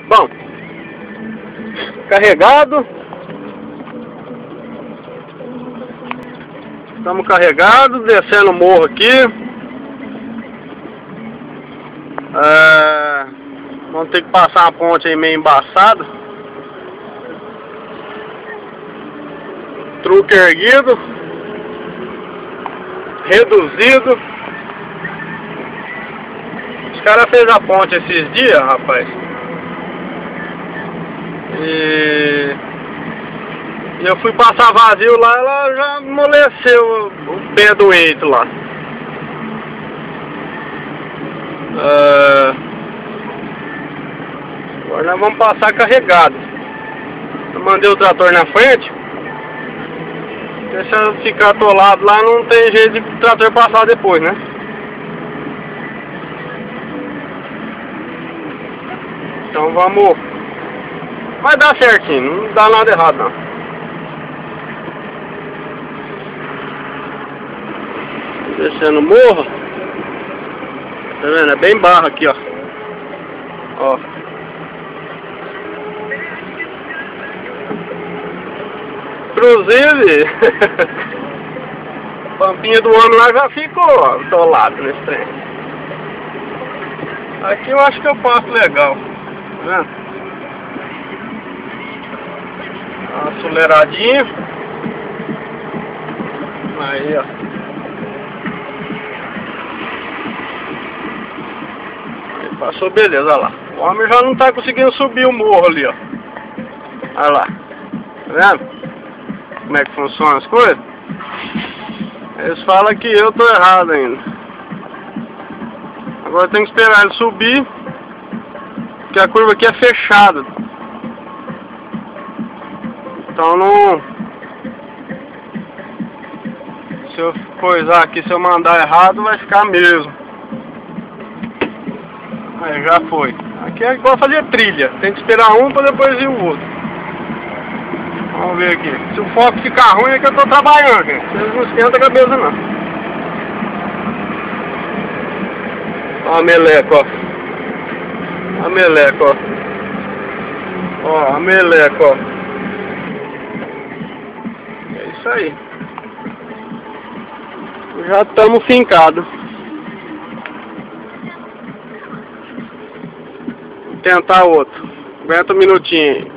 Bom, carregado. Estamos carregados, descendo o morro aqui. Vamos ter que passar uma ponte aí meio embaçada. Truque erguido. Reduzido. Os caras fez a ponte esses dias, rapaz. E eu fui passar vazio lá, ela já amoleceu o pé do eito lá. Agora nós vamos passar carregado. Eu mandei o trator na frente. Se eu ficar atolado lá, não tem jeito de o trator passar depois, né? Então vamos. Vai dar certinho, não dá nada errado não. Descendo o morro. Tá vendo? É bem barra aqui, ó. Ó. Inclusive, a pampinha do homem lá já ficou atolado nesse trem. Aqui eu acho que eu passo legal. Tá vendo? Uma aceleradinha. Aí, ó. Aí passou, beleza, olha lá. O homem já não tá conseguindo subir o morro ali, ó. Olha lá. Tá vendo? Como é que funcionam as coisas? Eles falam que eu tô errado ainda. Agora tem que esperar ele subir, porque a curva aqui é fechada. Então não... Se eu coisar aqui, se eu mandar errado, vai ficar mesmo. Aí já foi. Aqui é igual fazer trilha. Tem que esperar um para depois ir o outro. Vamos ver aqui. Se o foco ficar ruim é que eu tô trabalhando, gente. Vocês não esquentam a cabeça não. Ó a meleca, ó. A meleca, ó. Ó, a meleca, ó. É isso aí. Já estamos fincados. Vou tentar outro. Aguenta um minutinho aí.